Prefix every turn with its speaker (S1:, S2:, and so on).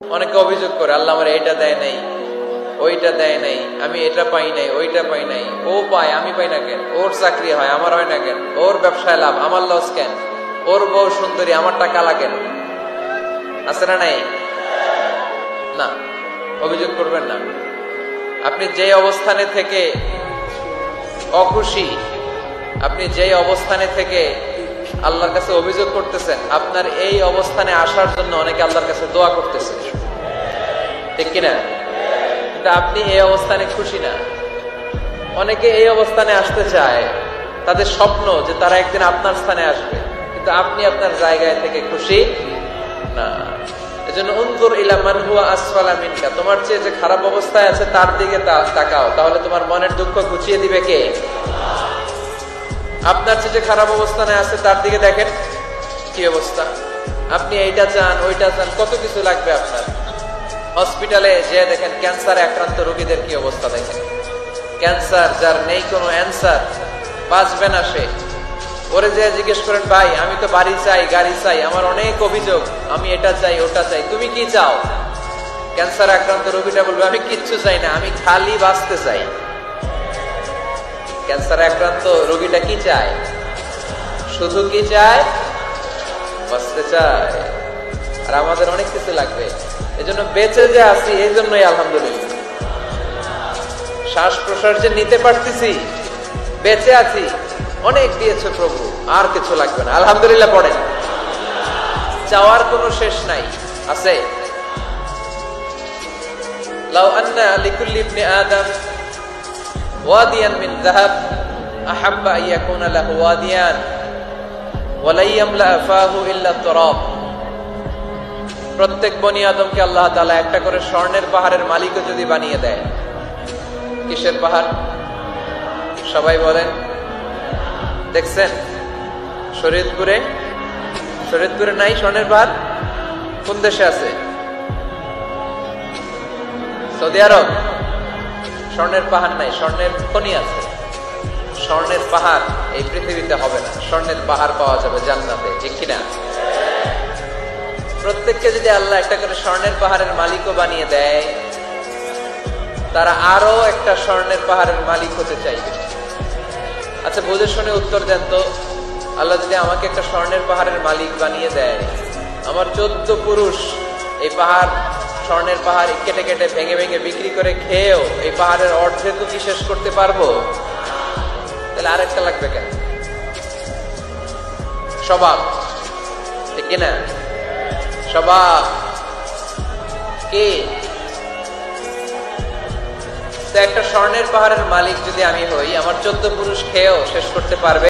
S1: অনেকে অভিযোগ করে আল্লাহ আমার এটা দেয় নাই, ওইটা দেয় নাই, আমি এটা পাই নাই, ওইটা পাই নাই। ও পায়, আমি পাই না কেন? ওর চাকরি হয়, আমার হয় না কেন? ওর ব্যবসায় লাভ, আমার লস কেন? ওর বউ সুন্দরী, আমার টাকা লাগেন? আছে না নাই? না, অভিযোগ করবেন না। আপনি যে অবস্থানে থেকে অখুশি, আপনি যে অবস্থানে থেকে আল্লাহর কাছে অভিযোগ করতেছেন, আপনার এই অবস্থানে আসার জন্য অনেকে আল্লাহর কাছে দোয়া করতেছে, ঠিক কিনা? কিন্তু আপনি এই অবস্থানে খুশি না। অনেকে এই অবস্থানে আসতে চায়, তাদের স্বপ্ন যে তারা একদিন আপনার স্থানে আসবে, কিন্তু আপনি আপনার জায়গায় থেকে খুশি না। এজন্য উনজুর ইলা মান হুয়া আসফালা মিনকা, তোমার চেয়ে যে খারাপ অবস্থায় আছে তার দিকে তাকাও, তাহলে তোমার মনের দুঃখ ঘুচিয়ে দিবে কে? আপনার চেয়ে যে খারাপ অবস্থানে আছে তার দিকে দেখেন কি অবস্থা। আপনি এইটা চান, ওইটা চান, কত কিছু লাগবে আপনার। হসপিটালে যে দেখেন ক্যান্সারে আক্রান্ত রোগীদের কি অবস্থা দেখেন। ক্যান্সার যার নেই কোনো অ্যান্সার, বাঁচবে না সে। ওরে যে জিজ্ঞেস করেন, ভাই আমি তো বাড়ি চাই, গাড়ি চাই, আমার অনেক অভিযোগ, আমি এটা চাই, ওটা চাই, তুমি কি চাও? ক্যান্সার আক্রান্ত রোগীটা বলবে, আমি কিচ্ছু চাই না, আমি খালি বাঁচতে চাই। ক্যান্সার আক্রান্ত রোগীটা কি চায়? শুধু কি চায়? বাঁচতে চায়। আর আমাদের অনেক কিছু লাগবে। এজন্য বেঁচে যে আছি, এই জন্যই আলহামদুলিল্লাহ। শ্বাস প্রশ্বাস যে নিতে পারতেছি, বেঁচে আছি, অনেক দিয়েছে প্রভু, আর কিছু লাগবে না, আলহামদুলিল্লাহ পড়েন। চাওয়ার কোনো শেষ নাই, আছে? লাউ আন্না লিকুল্লি ইবনি আদম ওয়াদিয়ান মিন যাহাব আহাব্বা আন ইয়াকুনা লাহু ওয়াদিয়ান ওয়া লা ইয়ামলা ফাহু ইল্লা তুরাব। প্রত্যেক বনি আদমকে আল্লাহ তাআলা একটা করে স্বর্ণের পাহাড়ের মালিকও যদি বানিয়ে দেয়। কিসের পাহাড়? সবাই বলেন। দেখছেন শরীয়তপুরে? শরীয়তপুরে নাই স্বর্ণের পাহাড়? কোন দেশে আছে? সৌদি আরব। স্বর্ণের পাহাড় নাই, স্বর্ণের খনি আছে। স্বর্ণের পাহাড় এই পৃথিবীতে হবে না, স্বর্ণের পাহাড় পাওয়া যাবে জান্নাতে, ঠিক কিনা? প্রত্যেককে যদি আল্লাহ একটা করে স্বর্ণের পাহাড়ের মালিকও বানিয়ে দেয়, তারা আরো একটা স্বর্ণের পাহাড়ের মালিক হতে চাইবে। আচ্ছা বুঝে শুনে উত্তর দেন তো, আল্লাহ যদি আমাকে একটা স্বর্ণের পাহাড়ের মালিক বানিয়ে দেয়, আমার 14 পুরুষ এই পাহাড়, স্বর্ণের পাহাড় কেটে কেটে ভেঙে ভেঙে বিক্রি করে খেয়েও এই পাহাড়ের অর্ধেকও কি শেষ করতে পারবো? তাহলে আরেকটা লাগবে কেন? স্বভাব, ঠিক কিনা? স্বভাব কি? তো একটা স্বর্ণের পাহাড়ের মালিক যদি আমি হই, আমার 14 পুরুষ খেয়েও শেষ করতে পারবে?